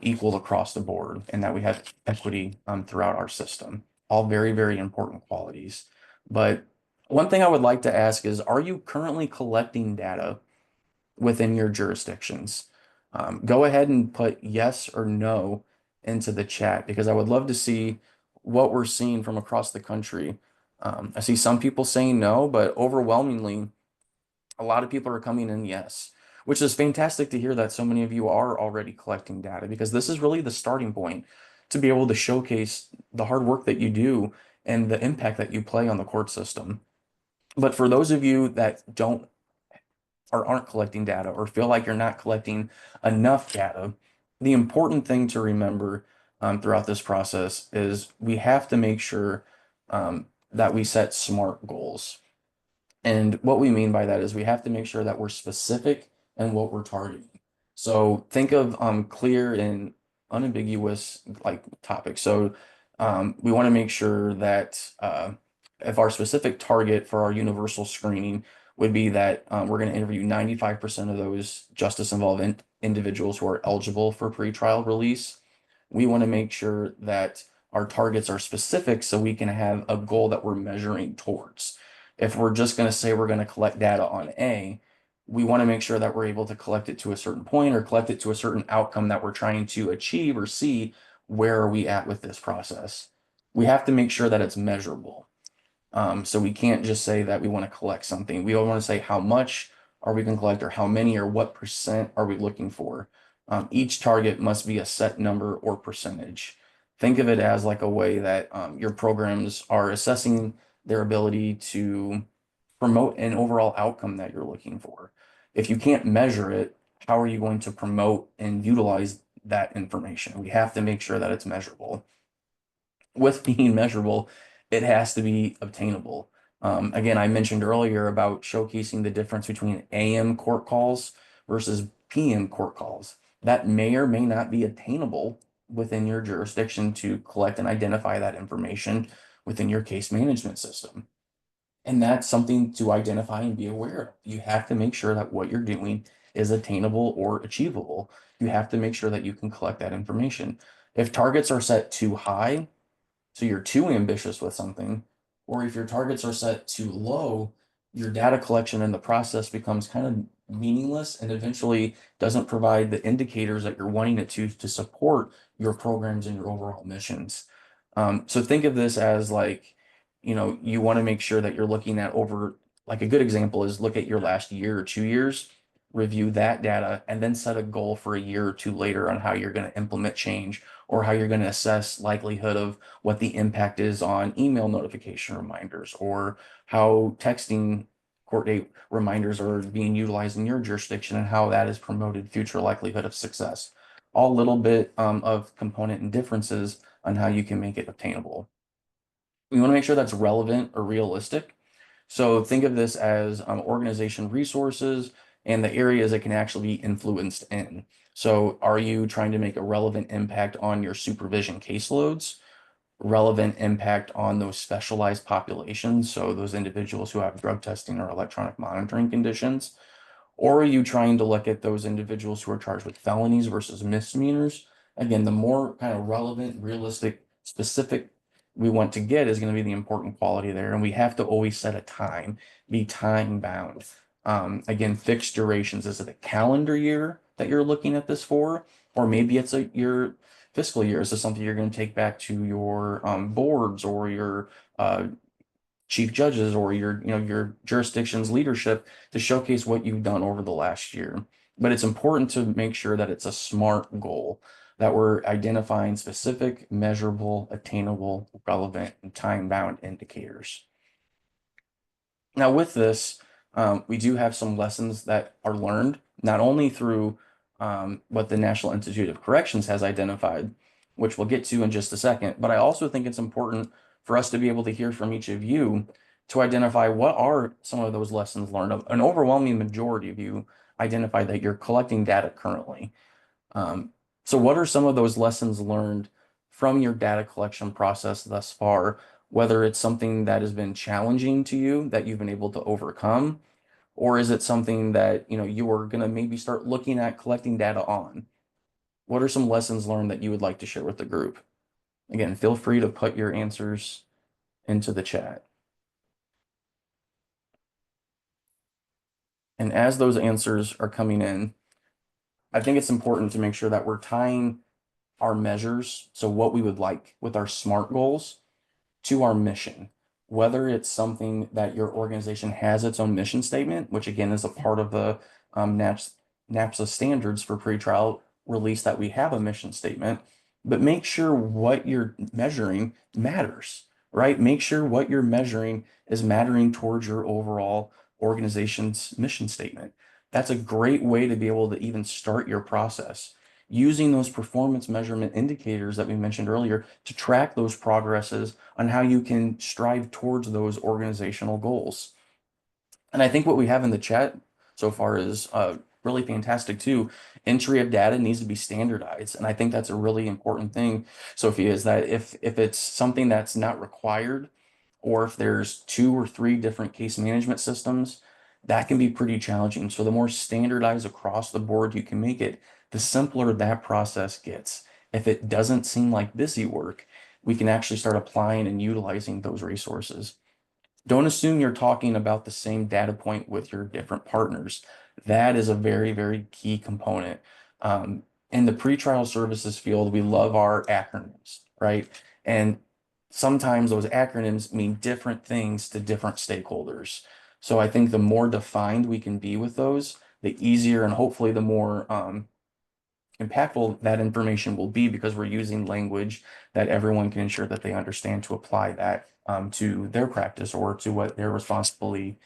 equal across the board and that we have equity throughout our system? All very, very important qualities. But one thing I would like to ask is, are you currently collecting data within your jurisdictions? Go ahead and put yes or no into the chat, because I would love to see what we're seeing from across the country. I see some people saying no, but overwhelmingly, a lot of people are coming in yes, which is fantastic to hear that so many of you are already collecting data, because this is really the starting point to be able to showcase the hard work that you do and the impact that you play on the court system. But for those of you that don't or aren't collecting data or feel like you're not collecting enough data, the important thing to remember throughout this process is we have to make sure that we set SMART goals. And what we mean by that is we have to make sure that we're specific in what we're targeting. So think of clear and unambiguous like topics. So we want to make sure that if our specific target for our universal screening would be that we're going to interview 95% of those justice involved individuals who are eligible for pretrial release, we want to make sure that our targets are specific so we can have a goal that we're measuring towards. If we're just going to say we're going to collect data on A, we want to make sure that we're able to collect it to a certain point or collect it to a certain outcome that we're trying to achieve or see where are we at with this process. We have to make sure that it's measurable. So we can't just say that we want to collect something. We don't want to say how much are we going to collect or how many or what percent are we looking for. Each target must be a set number or percentage. Think of it as like a way that your programs are assessing their ability to promote an overall outcome that you're looking for. If you can't measure it, how are you going to promote and utilize that information? We have to make sure that it's measurable. With being measurable, it has to be obtainable. Again, I mentioned earlier about showcasing the difference between AM court calls versus PM court calls. That may or may not be attainable within your jurisdiction to collect and identify that information within your case management system. And that's something to identify and be aware of. You have to make sure that what you're doing is attainable or achievable. You have to make sure that you can collect that information. If targets are set too high, so you're too ambitious with something, or if your targets are set too low, your data collection and the process becomes kind of meaningless and eventually doesn't provide the indicators that you're wanting it to support your programs and your overall missions. So think of this as like, you want to make sure that you're looking at over, like a good example is look at your last year or 2 years, review that data, and then set a goal for a year or two later on how you're going to implement change or how you're going to assess likelihood of what the impact is on email notification reminders or how texting court date reminders are being utilized in your jurisdiction and how that has promoted future likelihood of success. All little bit of component and differences on how you can make it obtainable. We want to make sure that's relevant or realistic. So think of this as organization resources and the areas that can actually be influenced in. So are you trying to make a relevant impact on your supervision caseloads? Relevant impact on those specialized populations, so those individuals who have drug testing or electronic monitoring conditions? Or are you trying to look at those individuals who are charged with felonies versus misdemeanors? Again, the more kind of relevant, realistic, specific we want to get is going to be the important quality there. And we have to always set a time, be time bound. Again, fixed durations. Is it a calendar year that you're looking at this for? Or maybe it's your fiscal year. Is this something you're going to take back to your boards or your chief judges or your jurisdiction's leadership to showcase what you've done over the last year? But it's important to make sure that it's a SMART goal, that we're identifying specific, measurable, attainable, relevant, and time-bound indicators. Now, with this, we do have some lessons that are learned, not only through what the National Institute of Corrections has identified, which we'll get to in just a second, but I also think it's important for us to be able to hear from each of you to identify what are some of those lessons learned. An overwhelming majority of you identify that you're collecting data currently. So what are some of those lessons learned from your data collection process thus far, whether it's something that has been challenging to you that you've been able to overcome, or is it something that you are going to maybe start looking at collecting data on? What are some lessons learned that you would like to share with the group? Again, feel free to put your answers into the chat. And as those answers are coming in, I think it's important to make sure that we're tying our measures, so what we would like with our SMART goals, to our mission. Whether it's something that your organization has its own mission statement, which again is a part of the NAPSA standards for pretrial release, that we have a mission statement, but make sure what you're measuring matters, right? Make sure what you're measuring is mattering towards your overall organization's mission statement. That's a great way to be able to even start your process, using those performance measurement indicators that we mentioned earlier to track those progresses on how you can strive towards those organizational goals. And I think what we have in the chat so far is really fantastic too. Entry of data needs to be standardized. And I think that's a really important thing, Sophia, is that if it's something that's not required, or if there's 2 or 3 different case management systems, that can be pretty challenging. So the more standardized across the board you can make it, the simpler that process gets. If it doesn't seem like busy work, we can actually start applying and utilizing those resources. Don't assume you're talking about the same data point with your different partners. That is a very, very key component. In the pretrial services field, we love our acronyms, right? And sometimes those acronyms mean different things to different stakeholders. So I think the more defined we can be with those, the easier and hopefully the more impactful that information will be, because we're using language that everyone can ensure that they understand to apply that to their practice or to what their responsibility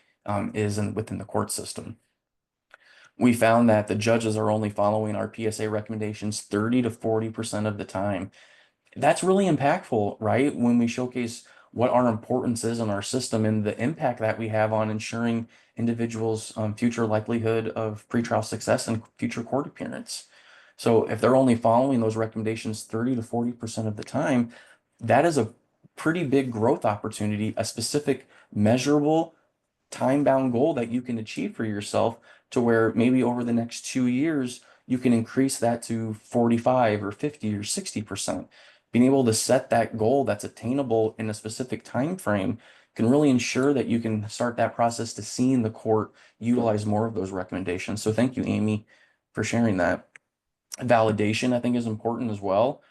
is within the court system. We found that the judges are only following our PSA recommendations 30 to 40% of the time. That's really impactful, right? When we showcase what our importance is in our system and the impact that we have on ensuring individuals' future likelihood of pretrial success and future court appearance. So if they're only following those recommendations 30 to 40% of the time, that is a pretty big growth opportunity, a specific measurable time-bound goal that you can achieve for yourself, to where maybe over the next 2 years, you can increase that to 45 or 50 or 60%. Being able to set that goal that's attainable in a specific time frame can really ensure that you can start that process to seeing the court utilize more of those recommendations. So thank you, Amy, for sharing that. Validation, I think, is important as well.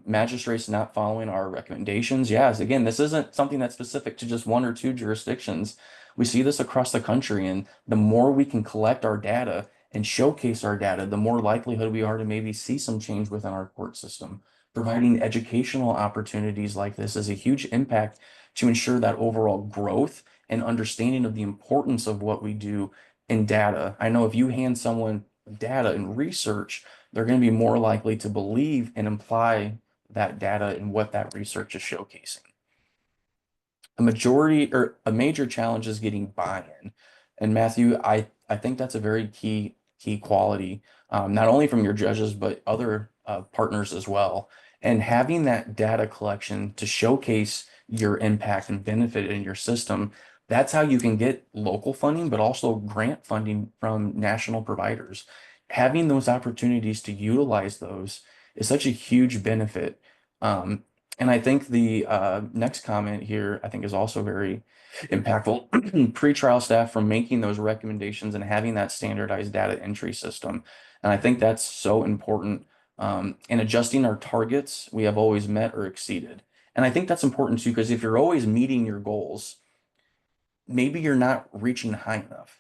Magistrates not following our recommendations. Yes, again, this isn't something that's specific to just one or two jurisdictions. We see this across the country, and the more we can collect our data and showcase our data, the more likelihood we are to maybe see some change within our court system. Providing educational opportunities like this is a huge impact to ensure that overall growth and understanding of the importance of what we do in data. I know if you hand someone data and research, they're going to be more likely to believe and imply that data and what that research is showcasing. A majority or a major challenge is getting buy-in. And Matthew, I think that's a very key quality, not only from your judges, but other partners as well. And having that data collection to showcase your impact and benefit in your system, that's how you can get local funding, but also grant funding from national providers. Having those opportunities to utilize those is such a huge benefit. And I think the next comment here, I think, is also very impactful. Pretrial staff from making those recommendations and having that standardized data entry system. And I think that's so important. In adjusting our targets, we have always met or exceeded. And I think that's important too, because if you're always meeting your goals, maybe you're not reaching high enough.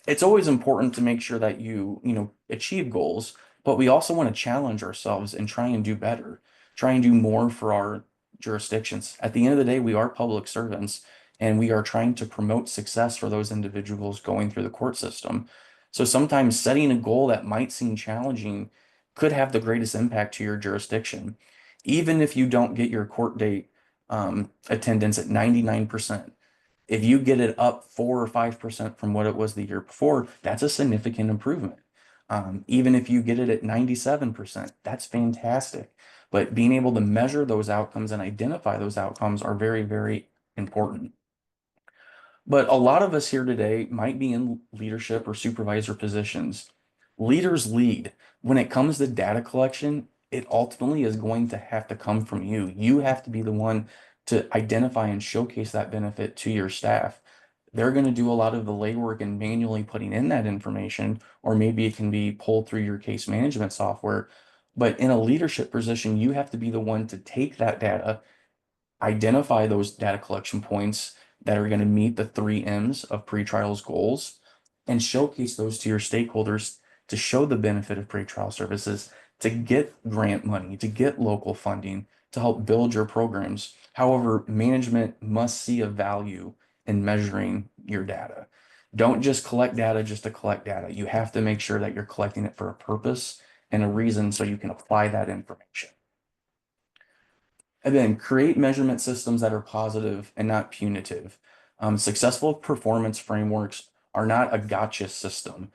It's always important to make sure that you achieve goals, but we also want to challenge ourselves and try and do better, try and do more for our jurisdictions. At the end of the day, we are public servants and we are trying to promote success for those individuals going through the court system. So sometimes setting a goal that might seem challenging could have the greatest impact to your jurisdiction. Even if you don't get your court date attendance at 99%, if you get it up 4 or 5% from what it was the year before, that's a significant improvement. Even if you get it at 97%, that's fantastic. But being able to measure those outcomes and identify those outcomes are very, very important. But a lot of us here today might be in leadership or supervisor positions. Leaders lead. When it comes to data collection, it ultimately is going to have to come from you. You have to be the one to identify and showcase that benefit to your staff. They're going to do a lot of the legwork and manually putting in that information, or maybe it can be pulled through your case management software. But in a leadership position, you have to be the one to take that data, identify those data collection points that are going to meet the 3 M's of pretrial's goals, and showcase those to your stakeholders to show the benefit of pretrial services, to get grant money, to get local funding, to help build your programs. However, management must see a value in measuring your data. Don't just collect data just to collect data. You have to make sure that you're collecting it for a purpose and a reason so you can apply that information. And then create measurement systems that are positive and not punitive. Successful performance frameworks are not a gotcha system.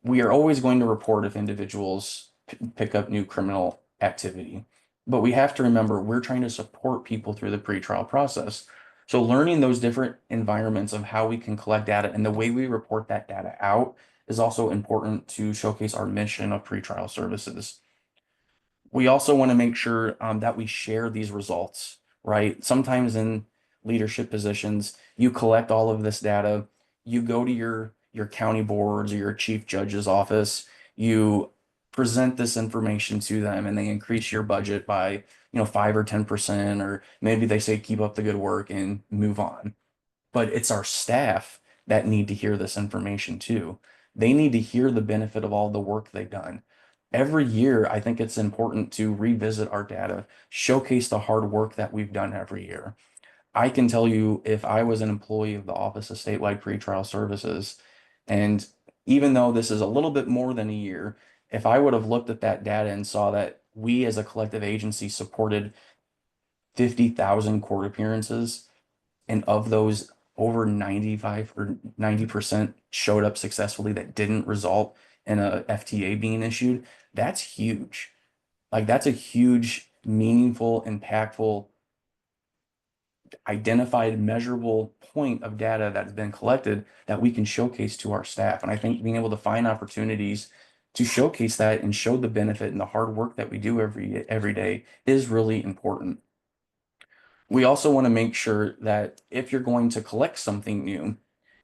We are always going to report if individuals pick up new criminal activity, but we have to remember we're trying to support people through the pretrial process. So learning those different environments of how we can collect data and the way we report that data out is also important to showcase our mission of pretrial services. We also want to make sure that we share these results, right? Sometimes in leadership positions, you collect all of this data, you go to your county boards or your chief judge's office, you present this information to them and they increase your budget by 5 or 10%, or maybe they say keep up the good work and move on. But it's our staff that need to hear this information too. They need to hear the benefit of all the work they've done. Every year, I think it's important to revisit our data, showcase the hard work that we've done every year. I can tell you, if I was an employee of the Office of Statewide Pretrial Services, and even though this is a little bit more than a year, if I would have looked at that data and saw that we as a collective agency supported 50,000 court appearances, and of those, over 95 or 90% showed up successfully that didn't result in a FTA being issued, that's huge. Like, that's a huge, meaningful, impactful, identified, measurable point of data that's been collected that we can showcase to our staff. And I think being able to find opportunities to showcase that and show the benefit and the hard work that we do every day is really important. We also want to make sure that if you're going to collect something new,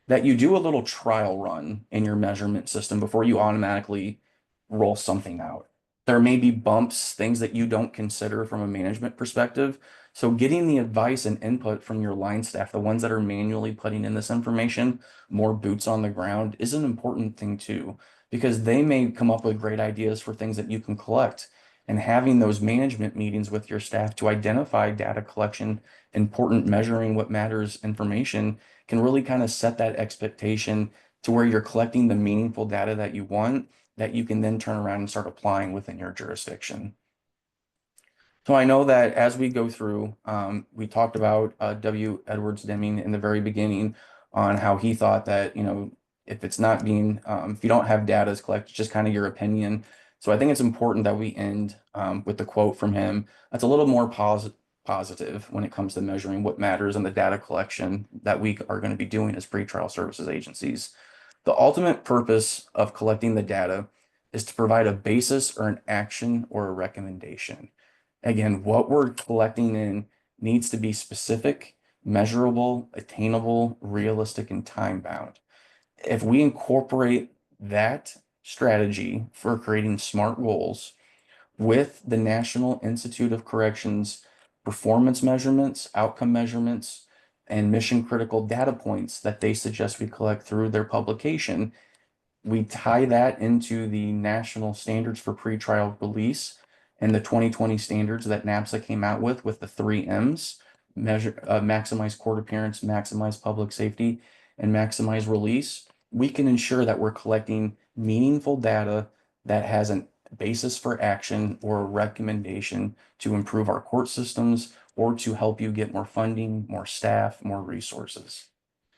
that you do a little trial run in your measurement system before you automatically roll something out. There may be bumps, things that you don't consider from a management perspective. So getting the advice and input from your line staff, the ones that are manually putting in this information, more boots on the ground, is an important thing too, because they may come up with great ideas for things that you can collect. And having those management meetings with your staff to identify data collection, important measuring what matters information can really kind of set that expectation to where you're collecting the meaningful data that you want, that you can then turn around and start applying within your jurisdiction. So I know that as we go through, we talked about W. Edwards Deming in the very beginning on how he thought that, if it's not being, if you don't have data to collect, it's just kind of your opinion. So I think it's important that we end with the quote from him. That's a little more positive when it comes to measuring what matters and the data collection that we are going to be doing as pretrial services agencies. The ultimate purpose of collecting the data is to provide a basis or an action or a recommendation. Again, what we're collecting in needs to be specific, measurable, attainable, realistic, and time bound. If we incorporate that strategy for creating smart goals with the National Institute of Corrections performance measurements, outcome measurements, and mission critical data points that they suggest we collect through their publication, we tie that into the national standards for pretrial release and the 2020 standards that NAPSA came out with the 3 M's: maximize court appearance, maximize public safety, and maximize release. We can ensure that we're collecting meaningful data that has a basis for action or a recommendation to improve our court systems or to help you get more funding, more staff, more resources.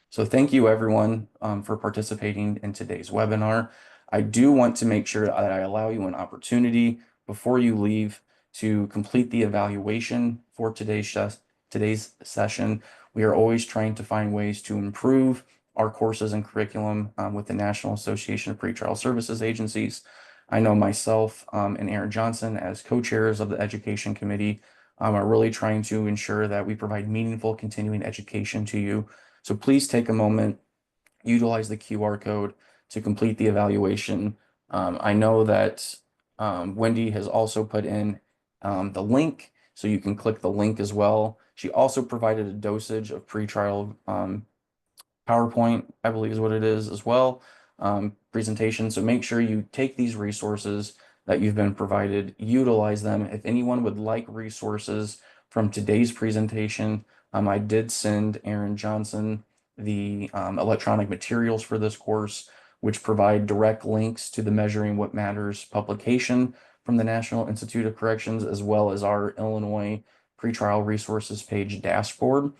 So thank you everyone for participating in today's webinar. I do want to make sure that I allow you an opportunity before you leave to complete the evaluation for today's session. We are always trying to find ways to improve our courses and curriculum with the National Association of Pretrial Services Agencies. I know myself and Aaron Johnson, as co-chairs of the Education Committee, are really trying to ensure that we provide meaningful continuing education to you. So please take a moment, utilize the QR code to complete the evaluation. I know that Wendy has also put in the link, so you can click the link as well. She also provided a dosage of pretrial PowerPoint, I believe is what it is as well, presentation. So make sure you take these resources that you've been provided, utilize them. If anyone would like resources from today's presentation, I did send Aaron Johnson the electronic materials for this course, which provide direct links to the Measuring What Matters publication from the National Institute of Corrections, as well as our Illinois pretrial resources page dashboard.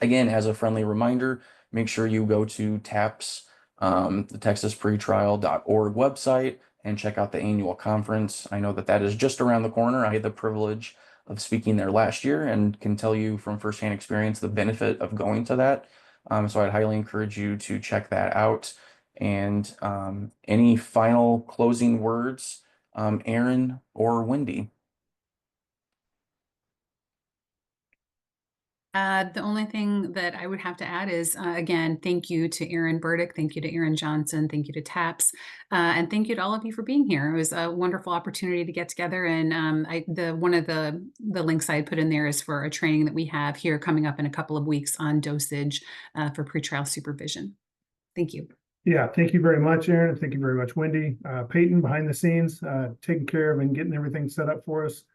Again, as a friendly reminder, make sure you go to TAPS, the texaspretrial.org website, and check out the annual conference. I know that that is just around the corner. I had the privilege of speaking there last year and can tell you from firsthand experience the benefit of going to that. So I'd highly encourage you to check that out. And any final closing words, Aaron or Wendy? The only thing that I would have to add is, again, thank you to Aaron Burdick, thank you to Aaron Johnson, thank you to TAPS, and thank you to all of you for being here. It was a wonderful opportunity to get together, and one of the links I had put in there is for a training that we have here coming up in a couple of weeks on dosage for pretrial supervision. Thank you. Yeah, thank you very much, Aaron. Thank you very much, Wendy. Peyton, behind the scenes, taking care of and getting everything set up for us.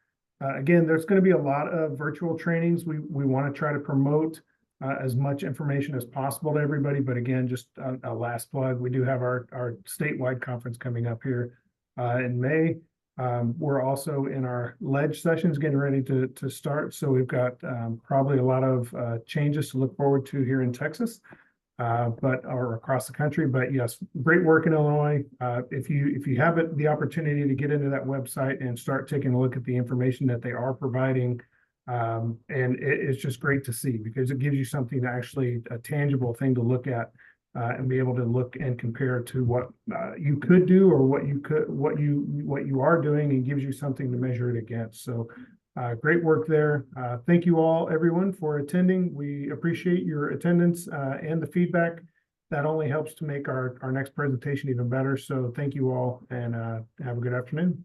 Again, there's going to be a lot of virtual trainings. We want to try to promote as much information as possible to everybody. But again, just a last plug, we do have our statewide conference coming up here in May. We're also in our ledge sessions getting ready to start. So we've got probably a lot of changes to look forward to here in Texas. Or across the country, but yes, great work in Illinois. If you have the opportunity to get into that website and start taking a look at the information that they are providing, and it's just great to see because it gives you something to actually a tangible thing to look at and be able to look and compare to what you could do or what you are doing, and gives you something to measure it against. So Great work there. Thank you all, everyone, for attending. We appreciate your attendance and the feedback. That only helps to make our next presentation even better. So thank you all, and have a good afternoon.